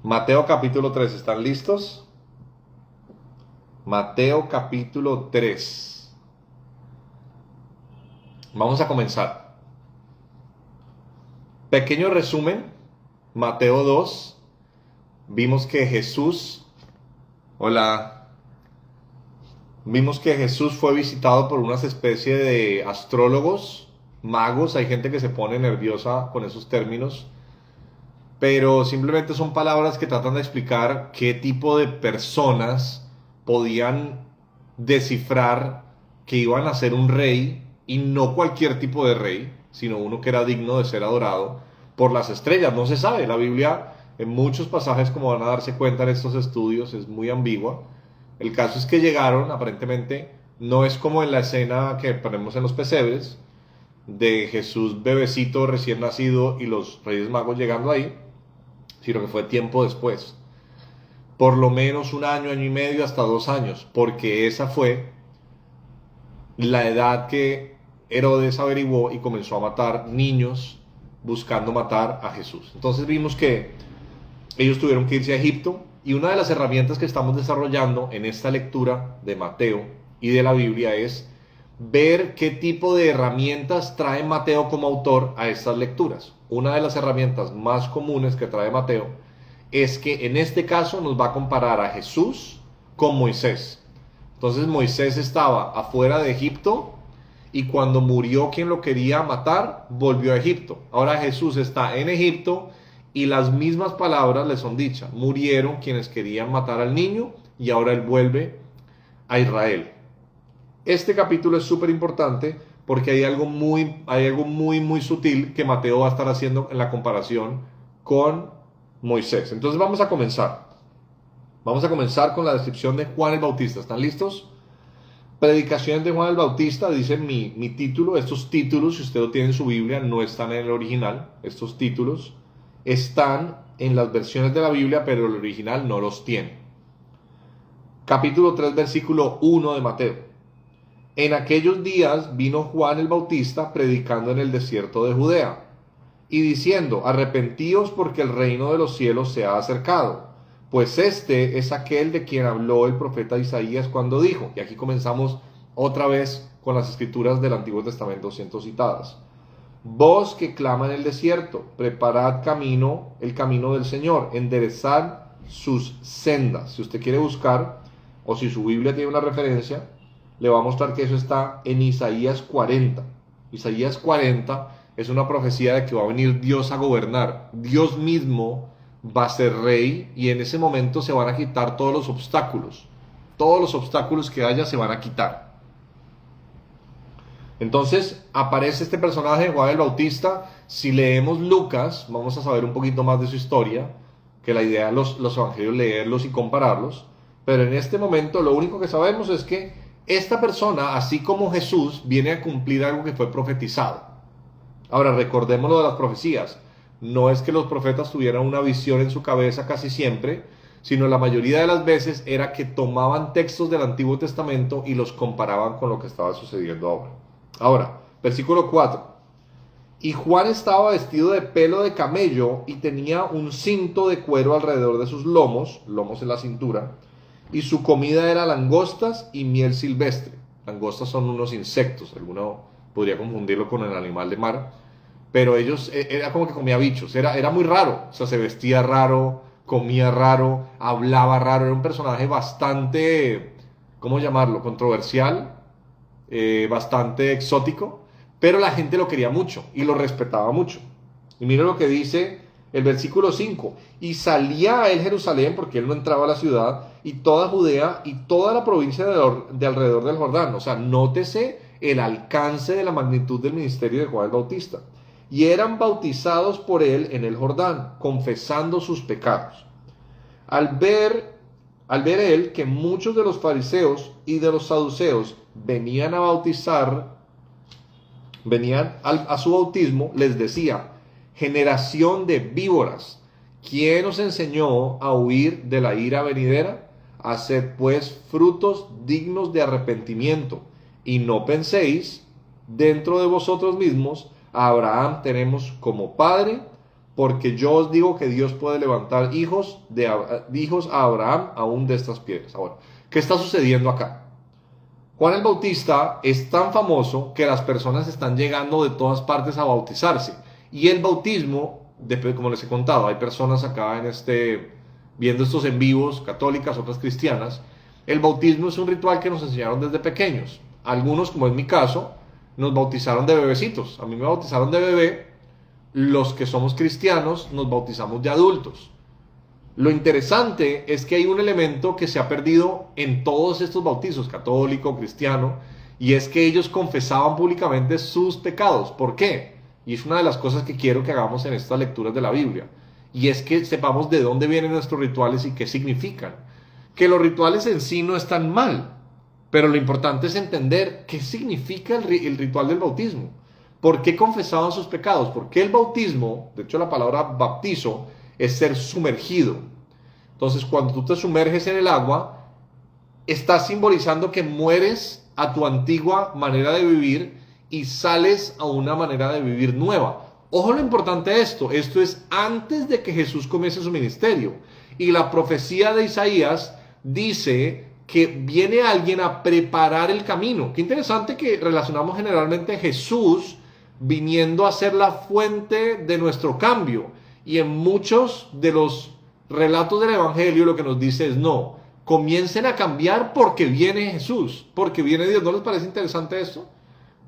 Mateo capítulo 3, ¿están listos? Mateo capítulo 3. Vamos a comenzar. Pequeño resumen, Mateo 2. Vimos que Jesús, hola, vimos que Jesús fue visitado por unas especies de astrólogos, magos. Hay gente que se pone nerviosa con esos términos, pero simplemente son palabras que tratan de explicar qué tipo de personas podían descifrar que iban a ser un rey, y no cualquier tipo de rey, sino uno que era digno de ser adorado por las estrellas. No se sabe, la Biblia en muchos pasajes, como van a darse cuenta en estos estudios, es muy ambigua. El caso es que llegaron, aparentemente, no es como en la escena que ponemos en los pesebres, de Jesús bebecito recién nacido y los Reyes Magos llegando ahí, sino que fue tiempo después. Por lo menos un año, año y medio, hasta 2 años, porque esa fue la edad que Herodes averiguó y comenzó a matar niños buscando matar a Jesús. Entonces vimos que ellos tuvieron que irse a Egipto, y una de las herramientas que estamos desarrollando en esta lectura de Mateo y de la Biblia es ver qué tipo de herramientas trae Mateo como autor a estas lecturas. Una de las herramientas más comunes que trae Mateo es que en este caso nos va a comparar a Jesús con Moisés. Entonces Moisés estaba afuera de Egipto, y cuando murió quien lo quería matar, volvió a Egipto. Ahora Jesús está en Egipto y las mismas palabras le son dichas. Murieron quienes querían matar al niño y ahora él vuelve a Israel. Este capítulo es súper importante porque hay algo muy sutil que Mateo va a estar haciendo en la comparación con Moisés. Entonces vamos a comenzar. Vamos a comenzar con la descripción de Juan el Bautista. ¿Están listos? Predicaciones de Juan el Bautista, dice mi título. Estos títulos, si usted lo tiene en su Biblia, no están en el original. Estos títulos están en las versiones de la Biblia, pero el original no los tiene. Capítulo 3, versículo 1 de Mateo. En aquellos días vino Juan el Bautista predicando en el desierto de Judea y diciendo: arrepentíos, porque el reino de los cielos se ha acercado. Pues este es aquel de quien habló el profeta Isaías cuando dijo, y aquí comenzamos otra vez con las escrituras del Antiguo Testamento siendo citadas: voz que clama en el desierto, preparad el camino del Señor, enderezad sus sendas. Si usted quiere buscar, o si su Biblia tiene una referencia, le va a mostrar que eso está en Isaías 40. Isaías 40 es una profecía de que va a venir Dios a gobernar. Dios mismo va a ser rey, y en ese momento se van a quitar todos los obstáculos. Todos los obstáculos que haya se van a quitar. Entonces aparece este personaje de Juan el Bautista. Si leemos Lucas, vamos a saber un poquito más de su historia, que la idea de los evangelios leerlos y compararlos. Pero en este momento lo único que sabemos es que esta persona, así como Jesús, viene a cumplir algo que fue profetizado. Ahora, recordemos lo de las profecías. No es que los profetas tuvieran una visión en su cabeza casi siempre, sino la mayoría de las veces era que tomaban textos del Antiguo Testamento y los comparaban con lo que estaba sucediendo ahora. Ahora, versículo 4. Y Juan estaba vestido de pelo de camello y tenía un cinto de cuero alrededor de sus lomos en la cintura, y su comida era langostas y miel silvestre. Langostas son unos insectos, alguno podría confundirlo con el animal de mar, pero era como que comía bichos, era muy raro. O sea, se vestía raro, comía raro, hablaba raro. Era un personaje bastante, ¿cómo llamarlo?, controversial, bastante exótico, pero la gente lo quería mucho y lo respetaba mucho. Y mira lo que dice el versículo 5. Y salía a él Jerusalén, porque él no entraba a la ciudad, y toda Judea y toda la provincia de alrededor del Jordán. O sea, nótese el alcance de la magnitud del ministerio de Juan el Bautista. Y eran bautizados por él en el Jordán, confesando sus pecados. Al ver él que muchos de los fariseos y de los saduceos venían a su bautismo, les decía: generación de víboras, ¿quién os enseñó a huir de la ira venidera? Haced pues frutos dignos de arrepentimiento, y no penséis dentro de vosotros mismos: a Abraham tenemos como padre, porque yo os digo que Dios puede levantar hijos a Abraham aún de estas piedras. Ahora, ¿qué está sucediendo acá? Juan el Bautista es tan famoso que las personas están llegando de todas partes a bautizarse. Y el bautismo, como les he contado, hay personas acá viendo estos en vivos, católicas, otras cristianas. El bautismo es un ritual que nos enseñaron desde pequeños. Algunos, como es mi caso, nos bautizaron de bebecitos. A mí me bautizaron de bebé. Los que somos cristianos nos bautizamos de adultos. Lo interesante es que hay un elemento que se ha perdido en todos estos bautizos, católico, cristiano, y es que ellos confesaban públicamente sus pecados. ¿Por qué? Y es una de las cosas que quiero que hagamos en estas lecturas de la Biblia. Y es que sepamos de dónde vienen nuestros rituales y qué significan. Que los rituales en sí no están mal, pero lo importante es entender qué significa el ritual del bautismo. ¿Por qué confesaban sus pecados? Porque el bautismo, de hecho la palabra bautizo, es ser sumergido. Entonces, cuando tú te sumerges en el agua, estás simbolizando que mueres a tu antigua manera de vivir y sales a una manera de vivir nueva. Ojo lo importante de esto es antes de que Jesús comience su ministerio. Y la profecía de Isaías dice que viene alguien a preparar el camino. Qué interesante que relacionamos generalmente a Jesús viniendo a ser la fuente de nuestro cambio. Y en muchos de los relatos del Evangelio lo que nos dice es no, comiencen a cambiar porque viene Jesús, porque viene Dios. ¿No les parece interesante esto?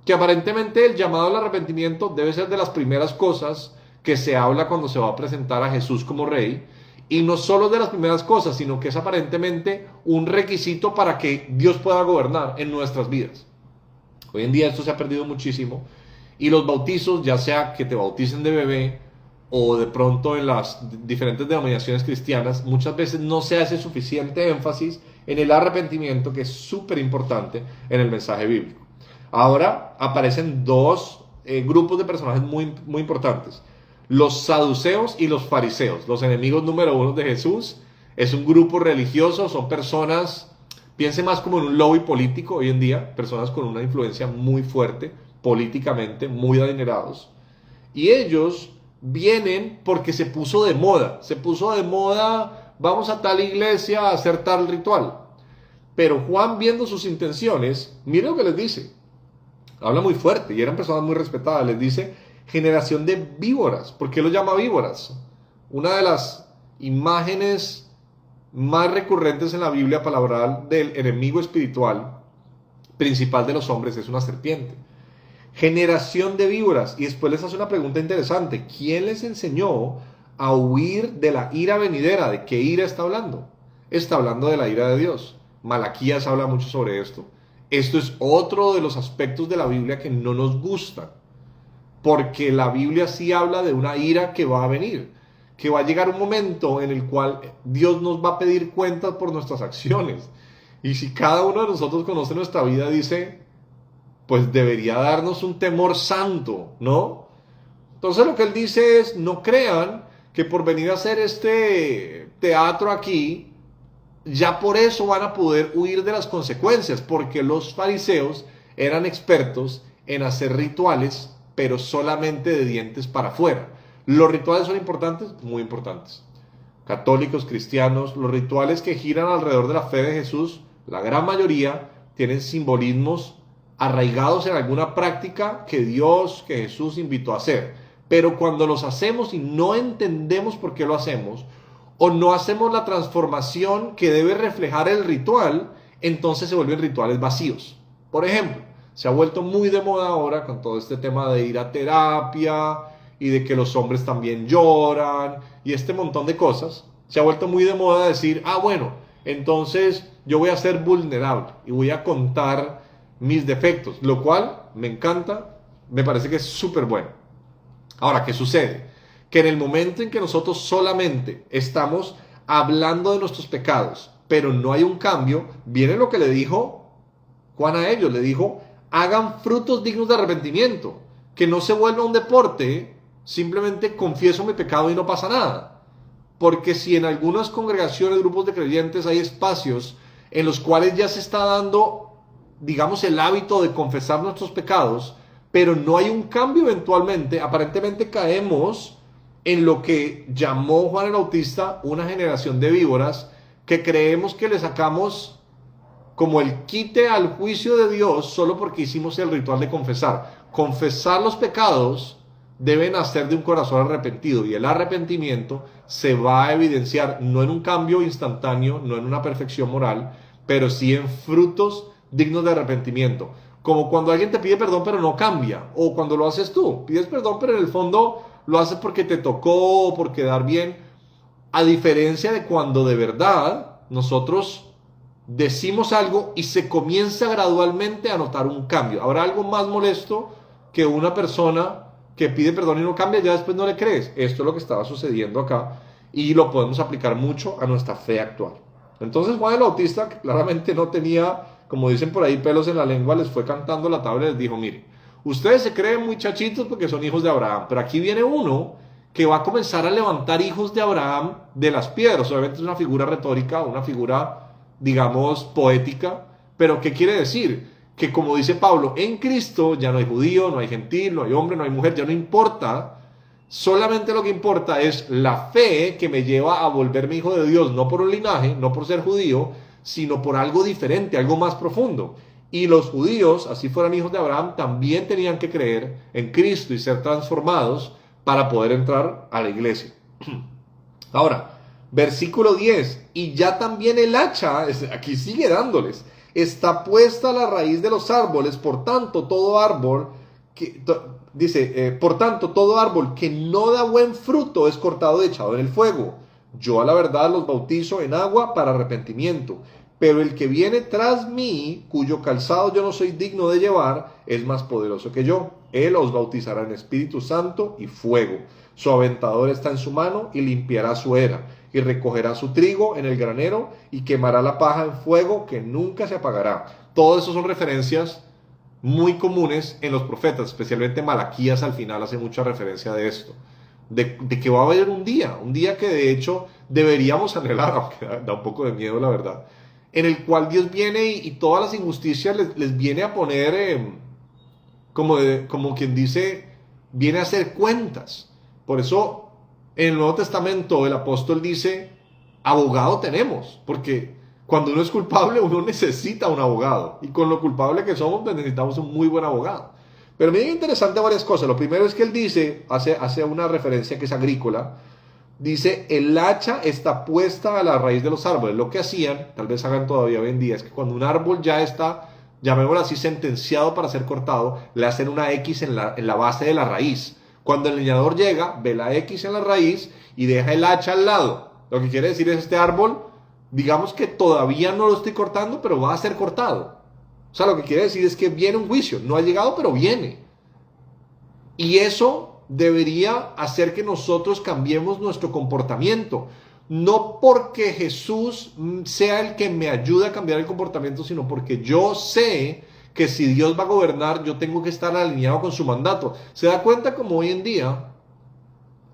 Que aparentemente el llamado al arrepentimiento debe ser de las primeras cosas que se habla cuando se va a presentar a Jesús como rey. Y no solo de las primeras cosas, sino que es aparentemente un requisito para que Dios pueda gobernar en nuestras vidas. Hoy en día esto se ha perdido muchísimo. Y los bautizos, ya sea que te bauticen de bebé o de pronto en las diferentes denominaciones cristianas, muchas veces no se hace suficiente énfasis en el arrepentimiento, que es súper importante en el mensaje bíblico. Ahora aparecen dos grupos de personajes muy, muy importantes. Los saduceos y los fariseos, los enemigos número uno de Jesús. Es un grupo religioso, son personas, piense más como en un lobby político hoy en día, personas con una influencia muy fuerte políticamente, muy adinerados. Y ellos vienen porque se puso de moda, vamos a tal iglesia a hacer tal ritual. Pero Juan, viendo sus intenciones, mire lo que les dice. Habla muy fuerte y eran personas muy respetadas. Les dice, generación de víboras. ¿Por qué lo llama víboras? Una de las imágenes más recurrentes en la Biblia palabral del enemigo espiritual principal de los hombres es una serpiente. Generación de víboras. Y después les hace una pregunta interesante. ¿Quién les enseñó a huir de la ira venidera? ¿De qué ira está hablando? Está hablando de la ira de Dios. Malaquías habla mucho sobre esto. Esto es otro de los aspectos de la Biblia que no nos gustan. Porque la Biblia sí habla de una ira que va a venir. Que va a llegar un momento en el cual Dios nos va a pedir cuentas por nuestras acciones. Y si cada uno de nosotros conoce nuestra vida, dice, pues debería darnos un temor santo, ¿no? Entonces lo que él dice es, no crean que por venir a hacer este teatro aquí, ya por eso van a poder huir de las consecuencias, porque los fariseos eran expertos en hacer rituales, pero solamente de dientes para afuera. ¿Los rituales son importantes? Muy importantes. Católicos, cristianos, los rituales que giran alrededor de la fe de Jesús, la gran mayoría tienen simbolismos arraigados en alguna práctica que Dios, que Jesús invitó a hacer. Pero cuando los hacemos y no entendemos por qué lo hacemos, o no hacemos la transformación que debe reflejar el ritual, entonces se vuelven rituales vacíos. Por ejemplo, se ha vuelto muy de moda ahora con todo este tema de ir a terapia y de que los hombres también lloran y este montón de cosas. Se ha vuelto muy de moda decir, bueno, entonces yo voy a ser vulnerable y voy a contar mis defectos, lo cual me encanta, me parece que es súper bueno. Ahora, ¿qué sucede? Que en el momento en que nosotros solamente estamos hablando de nuestros pecados, pero no hay un cambio, viene lo que le dijo Juan a ellos, le dijo, hagan frutos dignos de arrepentimiento, que no se vuelva un deporte, simplemente confieso mi pecado y no pasa nada. Porque si en algunas congregaciones, grupos de creyentes, hay espacios en los cuales ya se está dando, digamos, el hábito de confesar nuestros pecados, pero no hay un cambio eventualmente, aparentemente caemos en lo que llamó Juan el Bautista una generación de víboras, que creemos que le sacamos como el quite al juicio de Dios solo porque hicimos el ritual de confesar. Confesar los pecados debe nacer de un corazón arrepentido, y el arrepentimiento se va a evidenciar no en un cambio instantáneo, no en una perfección moral, pero sí en frutos dignos de arrepentimiento. Como cuando alguien te pide perdón pero no cambia, o cuando lo haces tú, pides perdón pero en el fondo lo haces porque te tocó, por quedar bien, a diferencia de cuando de verdad nosotros decimos algo y se comienza gradualmente a notar un cambio. Habrá algo más molesto que una persona que pide perdón y no cambia, ya después no le crees. Esto es lo que estaba sucediendo acá, y lo podemos aplicar mucho a nuestra fe actual. Entonces Juan el Bautista, que claramente no tenía, como dicen por ahí, pelos en la lengua, les fue cantando la tabla y les dijo: mire, ustedes se creen muchachitos porque son hijos de Abraham, pero aquí viene uno que va a comenzar a levantar hijos de Abraham de las piedras. Obviamente es una figura retórica, una figura, digamos, poética, pero ¿qué quiere decir? Que, como dice Pablo, en Cristo ya no hay judío, no hay gentil, no hay hombre, no hay mujer, ya no importa. Solamente lo que importa es la fe que me lleva a volverme hijo de Dios, no por un linaje, no por ser judío, sino por algo diferente, algo más profundo. Y los judíos, así fueran hijos de Abraham, también tenían que creer en Cristo y ser transformados para poder entrar a la iglesia. Ahora, versículo 10, y ya también el hacha, aquí sigue dándoles, está puesta a la raíz de los árboles, por tanto todo árbol por tanto todo árbol que no da buen fruto es cortado y echado en el fuego. Yo a la verdad los bautizo en agua para arrepentimiento, pero el que viene tras mí, cuyo calzado yo no soy digno de llevar, es más poderoso que yo. Él os bautizará en Espíritu Santo y fuego. Su aventador está en su mano y limpiará su era, y recogerá su trigo en el granero y quemará la paja en fuego que nunca se apagará. Todo eso son referencias muy comunes en los profetas, especialmente Malaquías al final hace mucha referencia de esto, de que va a haber un día que de hecho deberíamos anhelar, aunque da un poco de miedo la verdad, en el cual Dios viene y todas las injusticias les viene a poner, como quien dice, viene a hacer cuentas. Por eso en el Nuevo Testamento el apóstol dice: abogado tenemos, porque cuando uno es culpable uno necesita un abogado, y con lo culpable que somos pues necesitamos un muy buen abogado. Pero me es interesante varias cosas. Lo primero es que él dice, hace una referencia que es agrícola. Dice: el hacha está puesta a la raíz de los árboles. Lo que hacían, tal vez hagan todavía hoy en día, es que cuando un árbol ya está, llamémoslo así, sentenciado para ser cortado, le hacen una X en la base de la raíz. Cuando el leñador llega, ve la X en la raíz y deja el hacha al lado. Lo que quiere decir es: este árbol, digamos que todavía no lo estoy cortando, pero va a ser cortado. O sea, lo que quiere decir es que viene un juicio. No ha llegado, pero viene. Y eso debería hacer que nosotros cambiemos nuestro comportamiento. No porque Jesús sea el que me ayude a cambiar el comportamiento, sino porque yo sé que si Dios va a gobernar, yo tengo que estar alineado con su mandato. ¿Se da cuenta como hoy en día,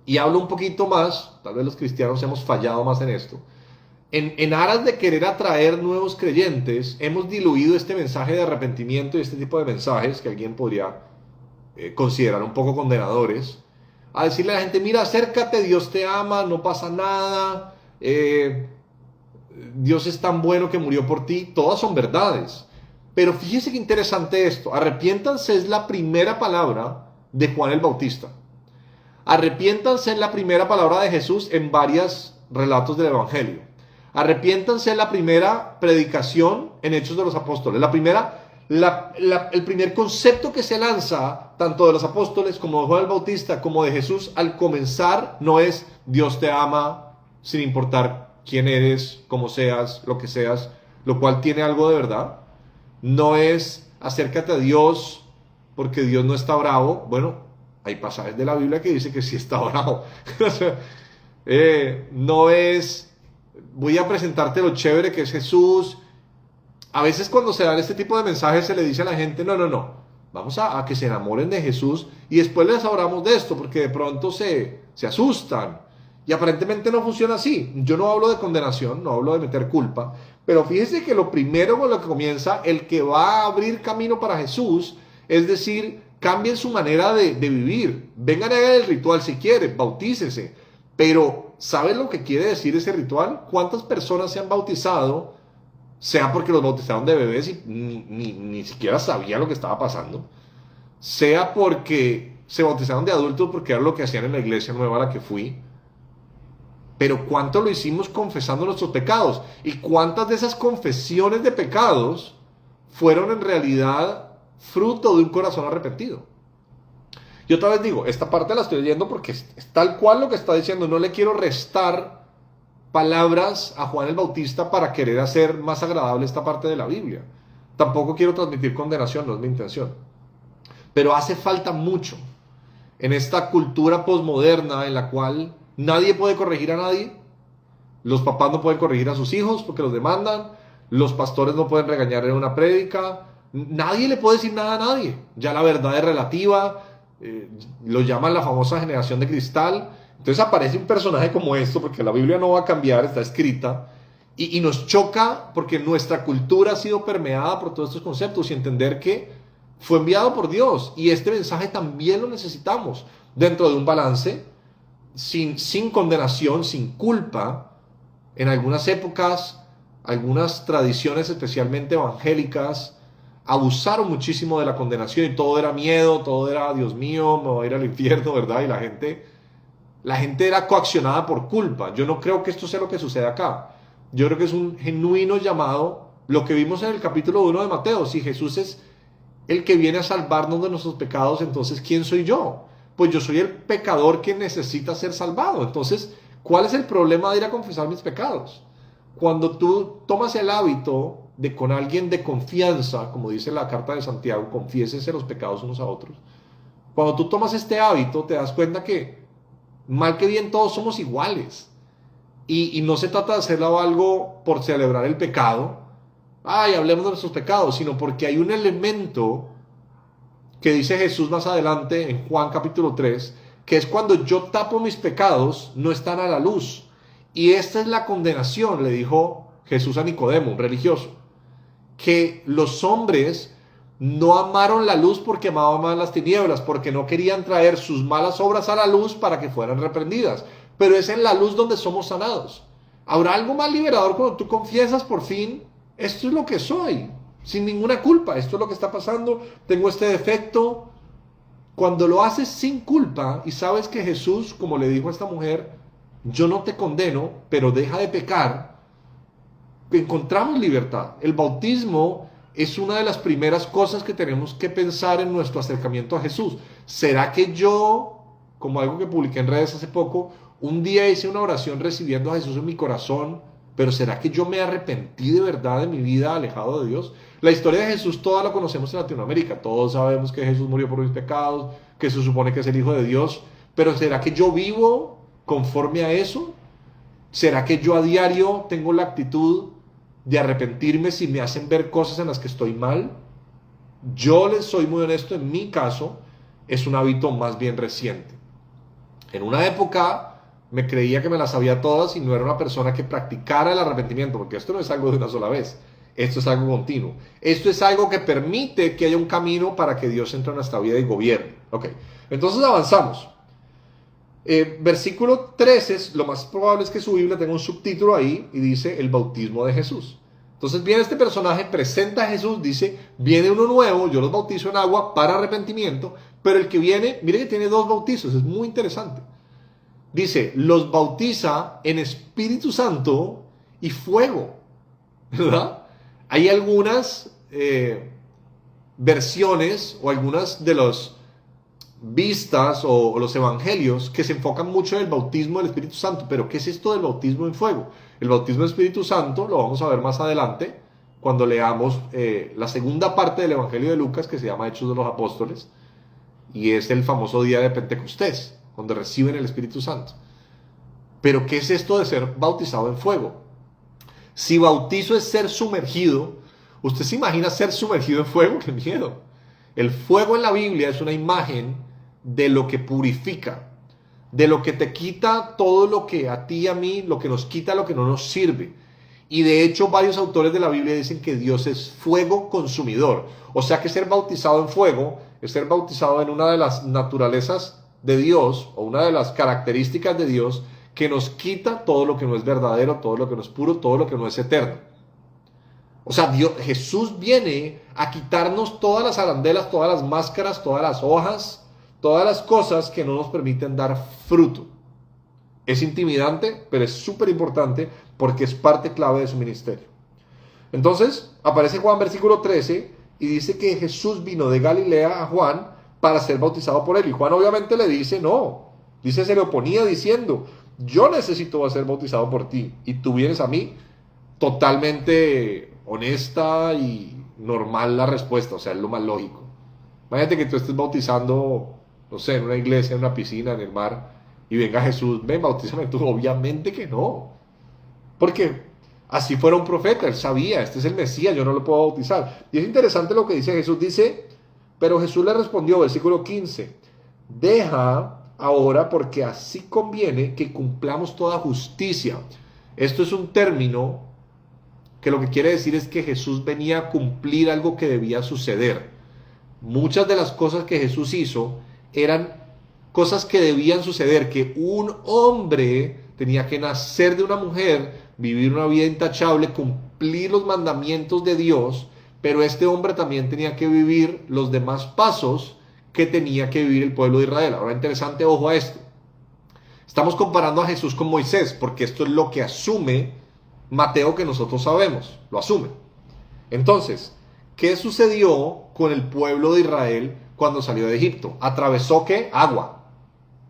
y hablo un poquito más, tal vez los cristianos hemos fallado más en esto, en aras de querer atraer nuevos creyentes, hemos diluido este mensaje de arrepentimiento y este tipo de mensajes que alguien podría considerar un poco condenadores, a decirle a la gente: mira, acércate, Dios te ama, no pasa nada, Dios es tan bueno que murió por ti. Todas son verdades, pero fíjese qué interesante esto. Arrepiéntanse es la primera palabra de Juan el Bautista. Arrepiéntanse es la primera palabra de Jesús en varios relatos del Evangelio. Arrepiéntanse es la primera predicación en Hechos de los Apóstoles. El primer concepto que se lanza, tanto de los apóstoles como de Juan el Bautista, como de Jesús, al comenzar, no es: Dios te ama, sin importar quién eres, cómo seas, lo que seas, lo cual tiene algo de verdad. No es: acércate a Dios, porque Dios no está bravo. Bueno, hay pasajes de la Biblia que dice que sí está bravo. No es: voy a presentarte lo chévere que es Jesús. A veces cuando se dan este tipo de mensajes se le dice a la gente: no, vamos a que se enamoren de Jesús y después les hablamos de esto, porque de pronto se asustan. Y aparentemente no funciona así. Yo no hablo de condenación, no hablo de meter culpa, pero fíjese que lo primero con lo que comienza, el que va a abrir camino para Jesús, es decir, cambien su manera de vivir. Vengan a hacer el ritual si quieren, bautícese. Pero, ¿sabes lo que quiere decir ese ritual? ¿Cuántas personas se han bautizado? Sea porque los bautizaron de bebés y ni siquiera sabían lo que estaba pasando. Sea porque se bautizaron de adultos porque era lo que hacían en la iglesia nueva a la que fui. Pero ¿cuánto lo hicimos confesando nuestros pecados? ¿Y cuántas de esas confesiones de pecados fueron en realidad fruto de un corazón arrepentido? Yo otra vez digo, esta parte la estoy leyendo porque es tal cual lo que está diciendo. No le quiero restar palabras a Juan el Bautista para querer hacer más agradable esta parte de la Biblia. Tampoco quiero transmitir condenación, no es mi intención. Pero hace falta mucho en esta cultura posmoderna en la cual nadie puede corregir a nadie. Los papás no pueden corregir a sus hijos porque los demandan. Los pastores no pueden regañar en una prédica. Nadie le puede decir nada a nadie. Ya la verdad es relativa. Lo llaman la famosa generación de cristal. Entonces aparece un personaje como esto, porque la Biblia no va a cambiar, está escrita, y nos choca porque nuestra cultura ha sido permeada por todos estos conceptos y entender que fue enviado por Dios y este mensaje también lo necesitamos dentro de un balance, sin condenación, sin culpa. En algunas épocas, algunas tradiciones especialmente evangélicas abusaron muchísimo de la condenación y todo era miedo, todo era Dios mío, me voy a ir al infierno, ¿verdad? Y la gente era coaccionada por culpa. Yo no creo que esto sea lo que sucede acá. Yo creo que es un genuino llamado, lo que vimos en el capítulo 1 de Mateo. Si Jesús es el que viene a salvarnos de nuestros pecados, entonces ¿quién soy yo? Pues yo soy el pecador que necesita ser salvado. Entonces, ¿cuál es el problema de ir a confesar mis pecados? Cuando tú tomas el hábito de con alguien de confianza, como dice la carta de Santiago, confiésense los pecados unos a otros. Cuando tú tomas este hábito, te das cuenta que mal que bien todos somos iguales. Y no se trata de hacerlo algo por celebrar el pecado. Ay, hablemos de nuestros pecados, sino porque hay un elemento que dice Jesús más adelante en Juan capítulo 3, que es cuando yo tapo mis pecados, no están a la luz. Y esta es la condenación, le dijo Jesús a Nicodemo, un religioso, que los hombres no amaron la luz porque amaban más las tinieblas, porque no querían traer sus malas obras a la luz para que fueran reprendidas. Pero es en la luz donde somos sanados. ¿Habrá algo más liberador cuando tú confiesas por fin? Esto es lo que soy, sin ninguna culpa. Esto es lo que está pasando, tengo este defecto. Cuando lo haces sin culpa y sabes que Jesús, como le dijo a esta mujer, yo no te condeno, pero deja de pecar, encontramos libertad. El bautismo es una de las primeras cosas que tenemos que pensar en nuestro acercamiento a Jesús. ¿Será que yo, como algo que publiqué en redes hace poco, un día hice una oración recibiendo a Jesús en mi corazón, pero será que yo me arrepentí de verdad de mi vida alejado de Dios? La historia de Jesús toda la conocemos en Latinoamérica. Todos sabemos que Jesús murió por mis pecados, que se supone que es el Hijo de Dios, pero ¿será que yo vivo conforme a eso? ¿Será que yo a diario tengo la actitud de arrepentirme si me hacen ver cosas en las que estoy mal? Yo les soy muy honesto, en mi caso es un hábito más bien reciente. En una época me creía que me las sabía todas y no era una persona que practicara el arrepentimiento, porque esto no es algo de una sola vez, esto es algo continuo. Esto es algo que permite que haya un camino para que Dios entre en nuestra vida y gobierne. Ok, entonces avanzamos. Versículo 13, lo más probable es que su Biblia tenga un subtítulo ahí y dice el bautismo de Jesús. Entonces viene este personaje, presenta a Jesús, dice, viene uno nuevo, yo los bautizo en agua para arrepentimiento, pero el que viene, mire que tiene dos bautizos, es muy interesante. Dice, los bautiza en Espíritu Santo y fuego, ¿verdad? Hay algunas versiones o algunas de las vistas o los evangelios que se enfocan mucho en el bautismo del Espíritu Santo. Pero ¿qué es esto del bautismo en fuego? El bautismo del Espíritu Santo lo vamos a ver más adelante cuando leamos la segunda parte del Evangelio de Lucas, que se llama Hechos de los Apóstoles, y es el famoso día de Pentecostés, donde reciben el Espíritu Santo. Pero ¿qué es esto de ser bautizado en fuego? Si bautizo es ser sumergido, ¿usted se imagina ser sumergido en fuego? ¡Qué miedo! El fuego en la Biblia es una imagen de lo que purifica, de lo que te quita todo lo que a ti y a mí, lo que nos quita lo que no nos sirve. Y de hecho varios autores de la Biblia dicen que Dios es fuego consumidor. O sea que ser bautizado en fuego es ser bautizado en una de las naturalezas de Dios o una de las características de Dios que nos quita todo lo que no es verdadero, todo lo que no es puro, todo lo que no es eterno. O sea, Jesús viene a quitarnos todas las arandelas, todas las máscaras, todas las hojas, todas las cosas que no nos permiten dar fruto. Es intimidante, pero es súper importante porque es parte clave de su ministerio. Entonces, aparece Juan versículo 13 y dice que Jesús vino de Galilea a Juan para ser bautizado por él. Y Juan obviamente le dice no. Dice, se le oponía diciendo, yo necesito ser bautizado por ti y tú vienes a mí. Totalmente honesta y normal la respuesta, o sea, es lo más lógico. Imagínate que tú estés bautizando, no sé, en una iglesia, en una piscina, en el mar, y venga Jesús, ven, bautízame tú. Obviamente que no. Porque así fuera un profeta, él sabía, este es el Mesías, yo no lo puedo bautizar. Y es interesante lo que dice Jesús, dice, pero Jesús le respondió, versículo 15, deja ahora porque así conviene que cumplamos toda justicia. Esto es un término que lo que quiere decir es que Jesús venía a cumplir algo que debía suceder. Muchas de las cosas que Jesús hizo eran cosas que debían suceder, que un hombre tenía que nacer de una mujer, vivir una vida intachable, cumplir los mandamientos de Dios, pero este hombre también tenía que vivir los demás pasos que tenía que vivir el pueblo de Israel. Ahora, interesante, ojo a esto. Estamos comparando a Jesús con Moisés, porque esto es lo que asume Mateo que nosotros sabemos, lo asume. Entonces, ¿qué sucedió con el pueblo de Israel cuando salió de Egipto? ¿Atravesó qué? Agua.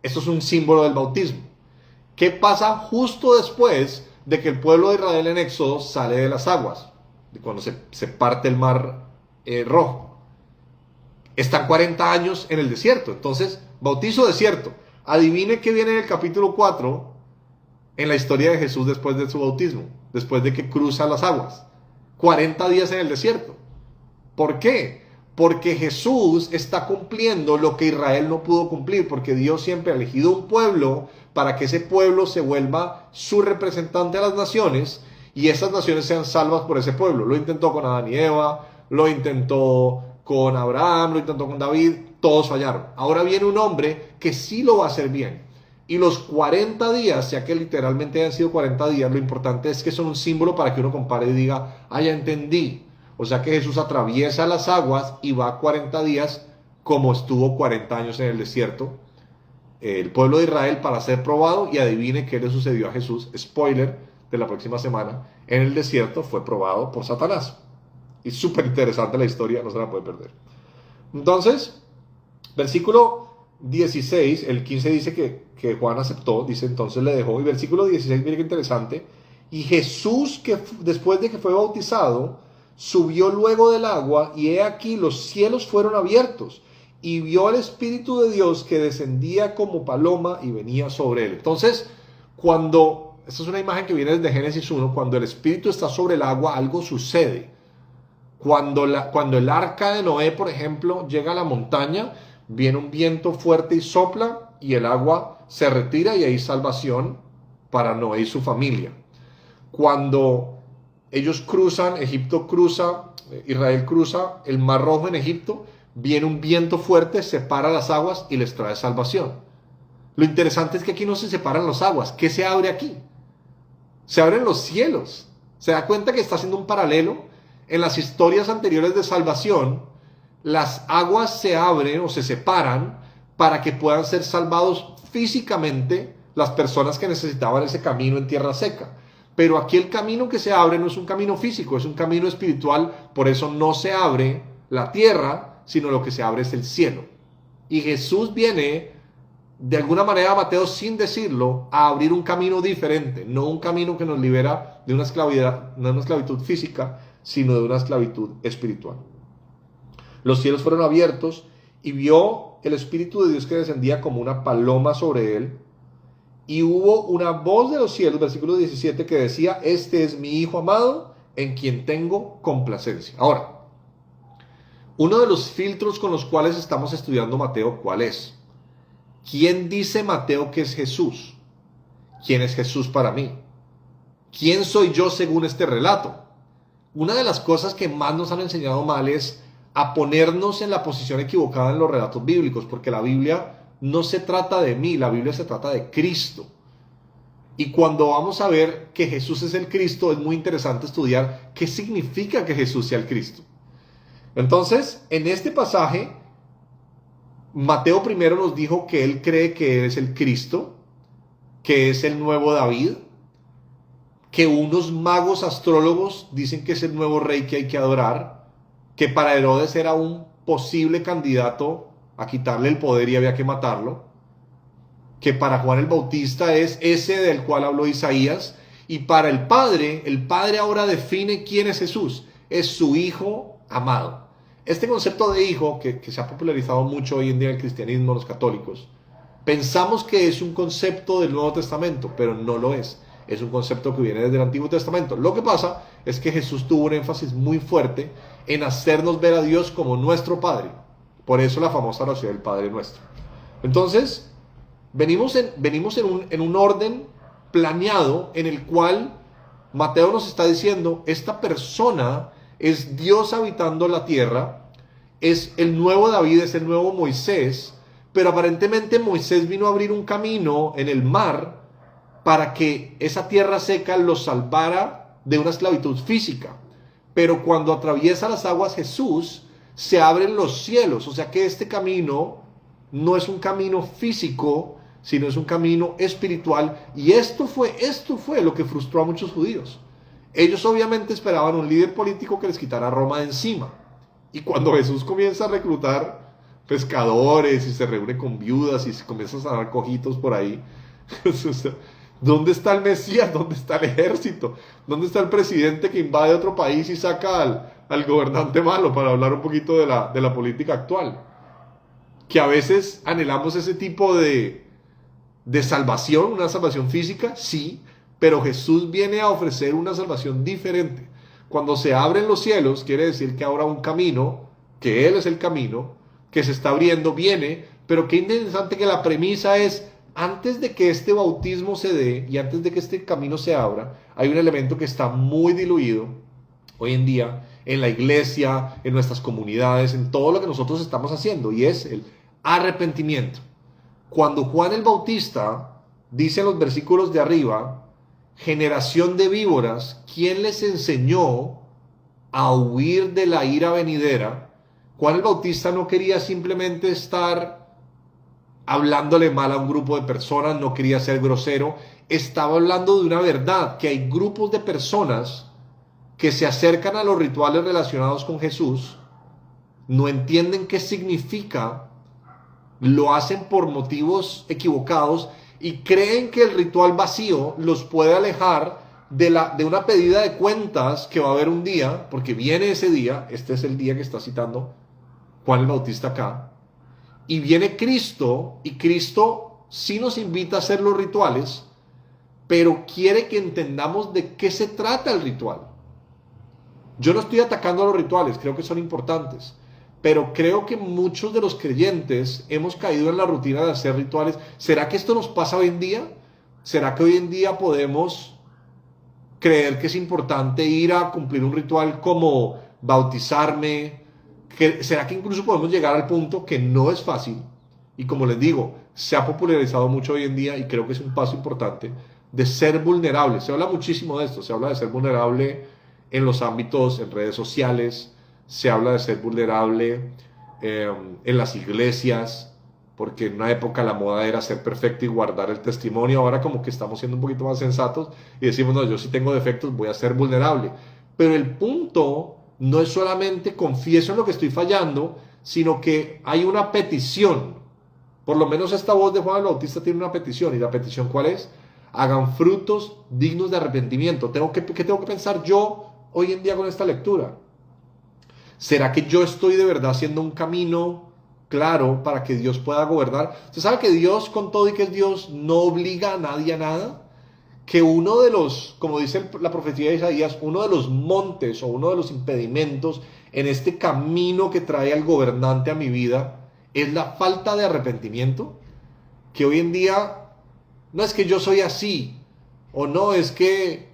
Esto es un símbolo del bautismo. ¿Qué pasa justo después de que el pueblo de Israel en Éxodo sale de las aguas? Cuando se parte el mar rojo. Están 40 años en el desierto. Entonces, bautizo desierto. Adivine qué viene en el capítulo 4 en la historia de Jesús después de su bautismo, después de que cruza las aguas. 40 días en el desierto. ¿Por qué? Porque Jesús está cumpliendo lo que Israel no pudo cumplir, porque Dios siempre ha elegido un pueblo para que ese pueblo se vuelva su representante a las naciones y esas naciones sean salvas por ese pueblo. Lo intentó con Adán y Eva, lo intentó con Abraham, lo intentó con David, todos fallaron. Ahora viene un hombre que sí lo va a hacer bien. Y los 40 días, ya que literalmente han sido 40 días, lo importante es que son un símbolo para que uno compare y diga, ah, ya entendí. O sea que Jesús atraviesa las aguas y va 40 días como estuvo 40 años en el desierto, el pueblo de Israel, para ser probado. Y adivine qué le sucedió a Jesús. Spoiler de la próxima semana. En el desierto fue probado por Satanás. Y súper interesante la historia, no se la puede perder. Entonces, versículo 16, el 15 dice que Juan aceptó, dice entonces le dejó. Y versículo 16, mire qué interesante. Y Jesús, que después de que fue bautizado, subió luego del agua, y he aquí los cielos fueron abiertos, y vio al Espíritu de Dios que descendía como paloma y venía sobre él. Entonces, esta es una imagen que viene desde Génesis 1, cuando el Espíritu está sobre el agua, algo sucede. Cuando el arca de Noé, por ejemplo, llega a la montaña, viene un viento fuerte y sopla, y el agua se retira, y hay salvación para Noé y su familia. Cuando ellos cruzan, Israel cruza el Mar Rojo en Egipto, viene un viento fuerte, separa las aguas y les trae salvación. Lo interesante es que aquí no se separan las aguas. ¿Qué se abre aquí? Se abren los cielos. ¿Se da cuenta que está haciendo un paralelo? En las historias anteriores de salvación, las aguas se abren o se separan para que puedan ser salvados físicamente las personas que necesitaban ese camino en tierra seca. Pero aquí el camino que se abre no es un camino físico, es un camino espiritual. Por eso no se abre la tierra, sino lo que se abre es el cielo. Y Jesús viene, de alguna manera, Mateo, sin decirlo, a abrir un camino diferente. No un camino que nos libera de una esclavitud física, sino de una esclavitud espiritual. Los cielos fueron abiertos y vio el Espíritu de Dios que descendía como una paloma sobre él. Y hubo una voz de los cielos, versículo 17, que decía, este es mi Hijo amado, en quien tengo complacencia. Ahora, uno de los filtros con los cuales estamos estudiando Mateo, ¿cuál es? ¿Quién dice Mateo que es Jesús? ¿Quién es Jesús para mí? ¿quién soy yo según este relato? Una de las cosas que más nos han enseñado mal es a ponernos en la posición equivocada en los relatos bíblicos, porque la Biblia no se trata de mí, la Biblia se trata de Cristo. Y cuando vamos a ver que Jesús es el Cristo, es muy interesante estudiar qué significa que Jesús sea el Cristo. Entonces, en este pasaje, Mateo primero nos dijo que él cree que es el Cristo, que es el nuevo David, que unos magos astrólogos dicen que es el nuevo rey que hay que adorar, que para Herodes era un posible candidato a quitarle el poder y había que matarlo, que para Juan el Bautista es ese del cual habló Isaías, y para el Padre ahora define quién es Jesús, es su Hijo amado. Este concepto de hijo, que se ha popularizado mucho hoy en día en el cristianismo, los católicos, pensamos que es un concepto del Nuevo Testamento, pero no lo es. Es un concepto que viene desde el Antiguo Testamento. Lo que pasa es que Jesús tuvo un énfasis muy fuerte en hacernos ver a Dios como nuestro Padre. Por eso la famosa oración del Padre Nuestro. Entonces, venimos en un orden planeado en el cual Mateo nos está diciendo, esta persona es Dios habitando la tierra, es el nuevo David, es el nuevo Moisés, pero aparentemente Moisés vino a abrir un camino en el mar para que esa tierra seca los salvara de una esclavitud física. Pero cuando atraviesa las aguas Jesús, se abren los cielos. O sea que este camino no es un camino físico, sino es un camino espiritual. Y esto fue lo que frustró a muchos judíos. Ellos obviamente esperaban un líder político que les quitara Roma de encima. Y cuando Jesús comienza a reclutar pescadores y se reúne con viudas y se comienza a sanar cojitos por ahí, ¿dónde está el Mesías? ¿Dónde está el ejército? ¿Dónde está el presidente que invade otro país y saca al gobernante malo? Para hablar un poquito de la política actual. Que a veces anhelamos ese tipo de salvación, una salvación física, sí, pero Jesús viene a ofrecer una salvación diferente. Cuando se abren los cielos, quiere decir que ahora un camino, que Él es el camino, que se está abriendo, viene, pero qué interesante que la premisa es, antes de que este bautismo se dé y antes de que este camino se abra, hay un elemento que está muy diluido hoy en día en la iglesia, en nuestras comunidades, en todo lo que nosotros estamos haciendo, y es el arrepentimiento. Cuando Juan el Bautista dice en los versículos de arriba, generación de víboras, ¿quién les enseñó a huir de la ira venidera? Juan el Bautista no quería simplemente estar hablándole mal a un grupo de personas, no quería ser grosero, estaba hablando de una verdad, que hay grupos de personas que se acercan a los rituales relacionados con Jesús, no entienden qué significa, lo hacen por motivos equivocados y creen que el ritual vacío los puede alejar de una pedida de cuentas que va a haber un día, porque viene ese día, este es el día que está citando Juan el Bautista acá, y viene Cristo, y Cristo sí nos invita a hacer los rituales, pero quiere que entendamos de qué se trata el ritual. Yo no estoy atacando a los rituales, creo que son importantes, pero creo que muchos de los creyentes hemos caído en la rutina de hacer rituales. ¿Será que esto nos pasa hoy en día? ¿Será que hoy en día podemos creer que es importante ir a cumplir un ritual como bautizarme? ¿Será que incluso podemos llegar al punto que no es fácil? Y como les digo, se ha popularizado mucho hoy en día y creo que es un paso importante de ser vulnerable. Se habla muchísimo de esto, se habla de ser vulnerable en los ámbitos, en redes sociales, se habla de ser vulnerable en las iglesias, porque en una época la moda era ser perfecto y guardar el testimonio. Ahora como que estamos siendo un poquito más sensatos y decimos, no, yo sí tengo defectos, voy a ser vulnerable. Pero el punto no es solamente confieso en lo que estoy fallando, sino que hay una petición. Por lo menos esta voz de Juan el Bautista tiene una petición. ¿Y la petición cuál es? Hagan frutos dignos de arrepentimiento. ¿Qué tengo que pensar yo hoy en día con esta lectura? ¿Será que yo estoy de verdad haciendo un camino claro para que Dios pueda gobernar? ¿Usted sabe que Dios, con todo y que es Dios, no obliga a nadie a nada? Que uno de los, como dice la profecía de Isaías, uno de los montes o uno de los impedimentos en este camino que trae al gobernante a mi vida es la falta de arrepentimiento. Que hoy en día no es que yo soy así, o no es que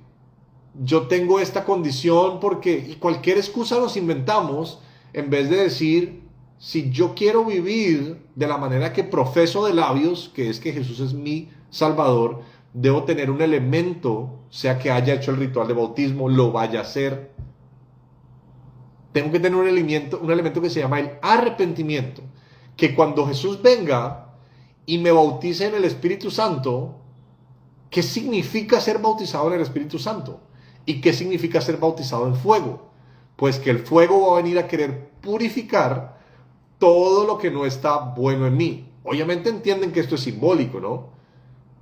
yo tengo esta condición porque, y cualquier excusa nos inventamos en vez de decir, si yo quiero vivir de la manera que profeso de labios, que es que Jesús es mi Salvador, debo tener un elemento, sea que haya hecho el ritual de bautismo, lo vaya a hacer. Tengo que tener un elemento que se llama el arrepentimiento, que cuando Jesús venga y me bautice en el Espíritu Santo, ¿qué significa ser bautizado en el Espíritu Santo? ¿Y qué significa ser bautizado en fuego? Pues que el fuego va a venir a querer purificar todo lo que no está bueno en mí. Obviamente entienden que esto es simbólico, ¿no?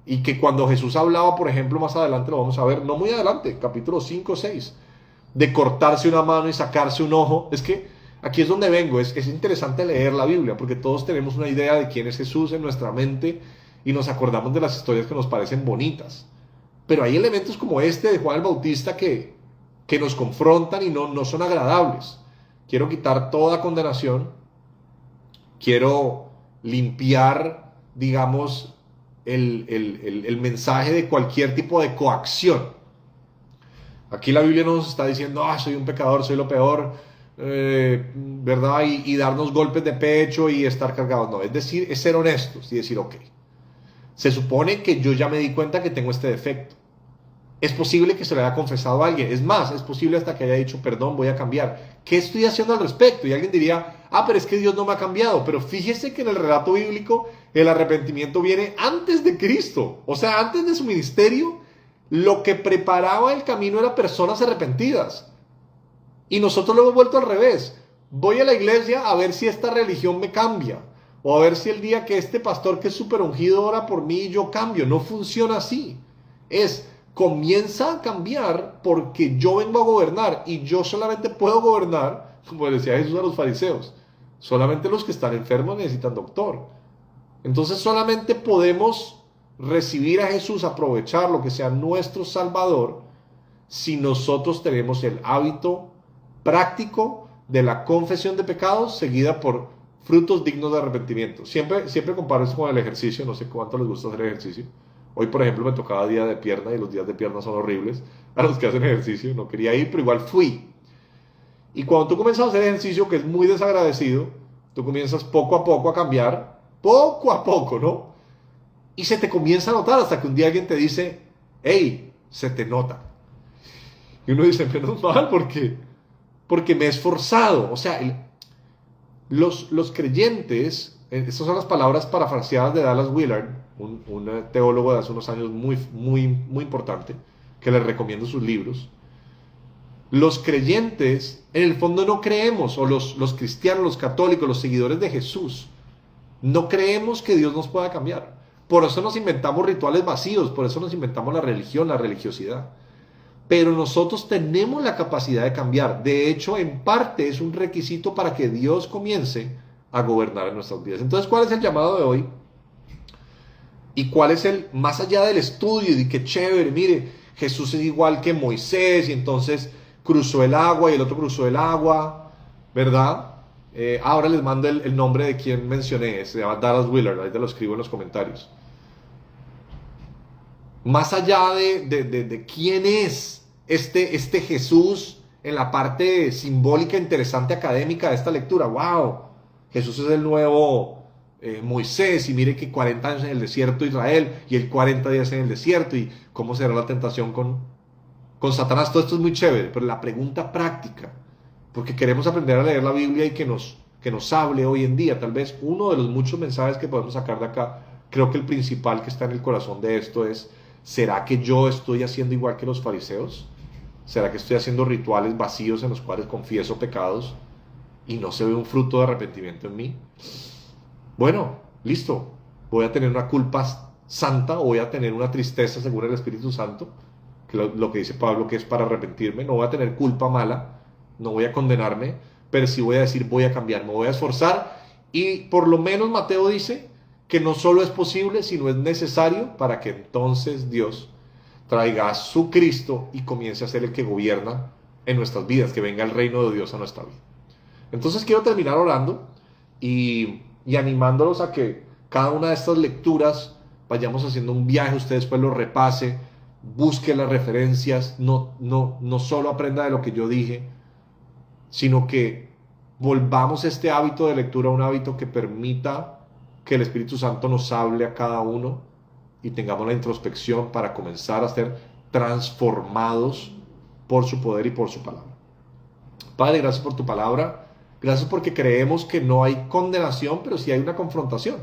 Y que cuando Jesús hablaba, por ejemplo, más adelante lo vamos a ver, no muy adelante, capítulo 5 o 6, de cortarse una mano y sacarse un ojo. Es que aquí es donde vengo, es interesante leer la Biblia, porque todos tenemos una idea de quién es Jesús en nuestra mente y nos acordamos de las historias que nos parecen bonitas. Pero hay elementos como este de Juan el Bautista que nos confrontan y no son agradables. Quiero quitar toda condenación, quiero limpiar, digamos, el mensaje de cualquier tipo de coacción. Aquí la Biblia no nos está diciendo, soy un pecador, soy lo peor, ¿verdad? Y darnos golpes de pecho y estar cargados. No, es decir, es ser honestos y decir, ok, se supone que yo ya me di cuenta que tengo este defecto. Es posible que se lo haya confesado a alguien. Es más, es posible hasta que haya dicho, perdón, voy a cambiar. ¿Qué estoy haciendo al respecto? Y alguien diría, pero es que Dios no me ha cambiado. Pero fíjese que en el relato bíblico el arrepentimiento viene antes de Cristo. O sea, antes de su ministerio, lo que preparaba el camino era personas arrepentidas. Y nosotros lo hemos vuelto al revés. Voy a la iglesia a ver si esta religión me cambia. O a ver si el día que este pastor que es súper ungido ora por mí, yo cambio. No funciona así. Comienza a cambiar porque yo vengo a gobernar y yo solamente puedo gobernar, como decía Jesús a los fariseos, solamente los que están enfermos necesitan doctor. Entonces solamente podemos recibir a Jesús, aprovechar lo que sea nuestro Salvador, si nosotros tenemos el hábito práctico de la confesión de pecados seguida por frutos dignos de arrepentimiento. Siempre comparo esto con el ejercicio, no sé cuánto les gusta hacer ejercicio. Hoy, por ejemplo, me tocaba día de pierna y los días de pierna son horribles a los que hacen ejercicio. No quería ir, pero igual fui. Y cuando tú comienzas a hacer ejercicio, que es muy desagradecido, tú comienzas poco a poco a cambiar, poco a poco, ¿no? Y se te comienza a notar hasta que un día alguien te dice, hey, se te nota. Y uno dice, menos mal, porque me he esforzado. O sea, los creyentes, estas son las palabras parafraseadas de Dallas Willard, un teólogo de hace unos años muy importante, que les recomiendo sus libros. Los creyentes, en el fondo no creemos, o los cristianos, los católicos, los seguidores de Jesús, no creemos que Dios nos pueda cambiar. Por eso nos inventamos rituales vacíos, por eso nos inventamos la religión, la religiosidad. Pero nosotros tenemos la capacidad de cambiar. De hecho, en parte es un requisito para que Dios comience a gobernar en nuestras vidas. Entonces, ¿cuál es el llamado de hoy? ¿Y cuál es más allá del estudio y de que chévere, mire, Jesús es igual que Moisés y entonces cruzó el agua y el otro cruzó el agua, ¿verdad? Ahora les mando el nombre de quien mencioné, se llama Dallas Willard, ahí te lo escribo en los comentarios. Más allá de quién es este Jesús en la parte simbólica, interesante, académica de esta lectura, ¡wow! Jesús es el nuevo Moisés y mire que 40 años en el desierto de Israel y el 40 días en el desierto y cómo será la tentación con Satanás. Todo esto es muy chévere, pero la pregunta práctica, porque queremos aprender a leer la Biblia y que nos hable hoy en día, tal vez uno de los muchos mensajes que podemos sacar de acá, creo que el principal que está en el corazón de esto es, ¿será que yo estoy haciendo igual que los fariseos? ¿Será que estoy haciendo rituales vacíos en los cuales confieso pecados y no se ve un fruto de arrepentimiento en mí? Bueno, listo, voy a tener una culpa santa o voy a tener una tristeza según el Espíritu Santo, que lo que dice Pablo que es para arrepentirme. No voy a tener culpa mala, no voy a condenarme, pero sí voy a decir voy a cambiar, me voy a esforzar. Y por lo menos Mateo dice que no solo es posible, sino es necesario para que entonces Dios traiga a su Cristo y comience a ser el que gobierna en nuestras vidas, que venga el reino de Dios a nuestra vida. Entonces quiero terminar orando y animándolos a que cada una de estas lecturas vayamos haciendo un viaje, usted después lo repase, busque las referencias, no solo aprenda de lo que yo dije, sino que volvamos este hábito de lectura a un hábito que permita que el Espíritu Santo nos hable a cada uno y tengamos la introspección para comenzar a ser transformados por su poder y por su palabra. Padre, gracias por tu palabra. Gracias porque creemos que no hay condenación, pero sí hay una confrontación.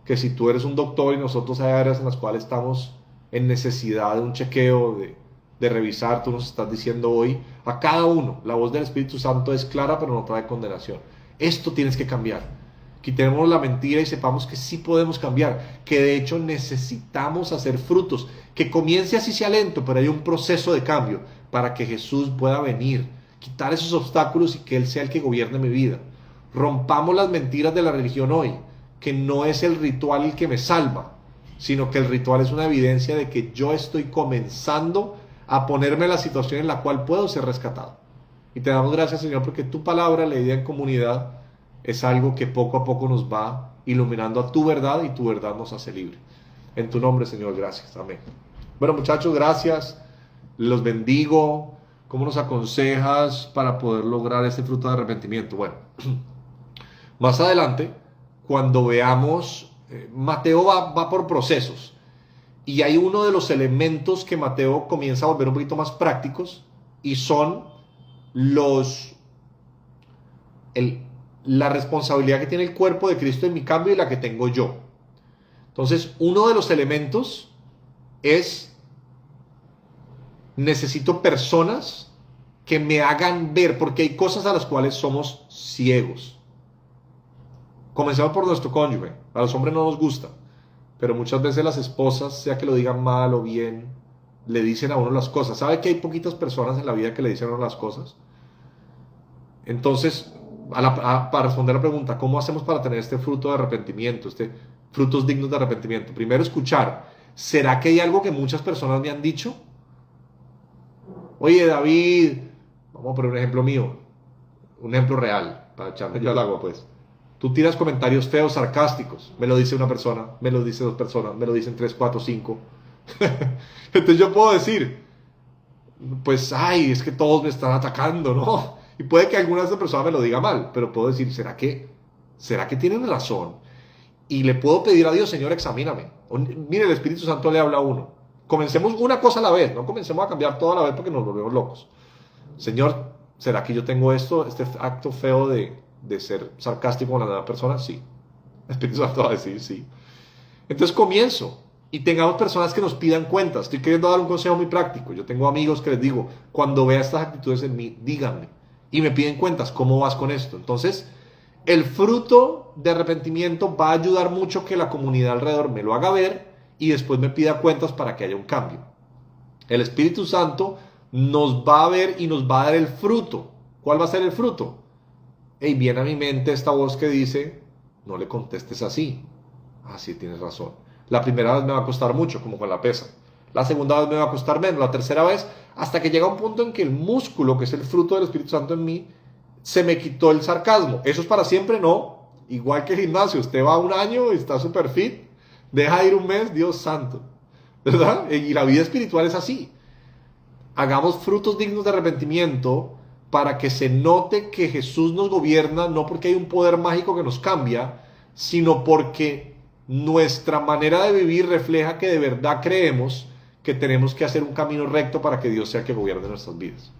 Que si tú eres un doctor y nosotros hay áreas en las cuales estamos en necesidad de un chequeo, de revisar, tú nos estás diciendo hoy a cada uno, la voz del Espíritu Santo es clara, pero no trae condenación. Esto tienes que cambiar. Quitemos la mentira y sepamos que sí podemos cambiar, que de hecho necesitamos hacer frutos, que comience así sea lento, pero hay un proceso de cambio para que Jesús pueda venir, quitar esos obstáculos y que Él sea el que gobierne mi vida. Rompamos las mentiras de la religión hoy, que no es el ritual el que me salva, sino que el ritual es una evidencia de que yo estoy comenzando a ponerme en la situación en la cual puedo ser rescatado. Y te damos gracias, Señor, porque tu palabra, leída en comunidad, es algo que poco a poco nos va iluminando a tu verdad y tu verdad nos hace libre. En tu nombre, Señor, gracias. Amén. Bueno, muchachos, gracias. Los bendigo. ¿Cómo nos aconsejas para poder lograr ese fruto de arrepentimiento? Bueno, más adelante, cuando veamos, Mateo va por procesos. Y hay uno de los elementos que Mateo comienza a volver un poquito más prácticos y son la responsabilidad que tiene el cuerpo de Cristo en mi cambio y la que tengo yo. Entonces, uno de los elementos es: necesito personas que me hagan ver, porque hay cosas a las cuales somos ciegos. Comencemos por nuestro cónyuge. A los hombres no nos gusta, pero muchas veces las esposas, sea que lo digan mal o bien, le dicen a uno las cosas. ¿Sabe que hay poquitas personas en la vida que le dicen a uno las cosas? Entonces, para responder la pregunta, ¿cómo hacemos para tener este fruto de arrepentimiento, frutos dignos de arrepentimiento? Primero, escuchar. ¿Será que hay algo que muchas personas me han dicho? Oye, David, vamos a poner un ejemplo mío, un ejemplo real, para echarme yo al agua, pues. Tú tiras comentarios feos, sarcásticos. Me lo dice una persona, me lo dice dos personas, me lo dicen 3, 4, 5. Entonces yo puedo decir, pues, ay, es que todos me están atacando, ¿no? Y puede que alguna de esas personas me lo diga mal, pero puedo decir, ¿será que tienen razón? Y le puedo pedir a Dios, Señor, examíname. Mire, el Espíritu Santo le habla a uno. Comencemos una cosa a la vez, no comencemos a cambiar todo a la vez porque nos volvemos locos. Señor, ¿será que yo tengo este acto feo de ser sarcástico con la nueva persona? Sí. El Espíritu Santo va a decir sí. Entonces comienzo. Y tengamos personas que nos pidan cuentas. Estoy queriendo dar un consejo muy práctico. Yo tengo amigos que les digo, cuando vea estas actitudes en mí, díganme. Y me piden cuentas, ¿cómo vas con esto? Entonces, el fruto de arrepentimiento va a ayudar mucho que la comunidad alrededor me lo haga ver y después me pida cuentas para que haya un cambio. El Espíritu Santo nos va a ver y nos va a dar el fruto. ¿Cuál va a ser el fruto? Hey, viene a mi mente esta voz que dice, no le contestes así. Ah, sí, tienes razón. La primera vez me va a costar mucho, como con la pesa. La segunda vez me va a costar menos. La tercera vez, hasta que llega un punto en que el músculo, que es el fruto del Espíritu Santo en mí, se me quitó el sarcasmo. ¿Eso es para siempre? No. Igual que el gimnasio. Usted va un año y está súper fit. Deja ir un mes, Dios santo. ¿Verdad? Y la vida espiritual es así. Hagamos frutos dignos de arrepentimiento para que se note que Jesús nos gobierna, no porque hay un poder mágico que nos cambia, sino porque nuestra manera de vivir refleja que de verdad creemos que tenemos que hacer un camino recto para que Dios sea el que gobierne nuestras vidas.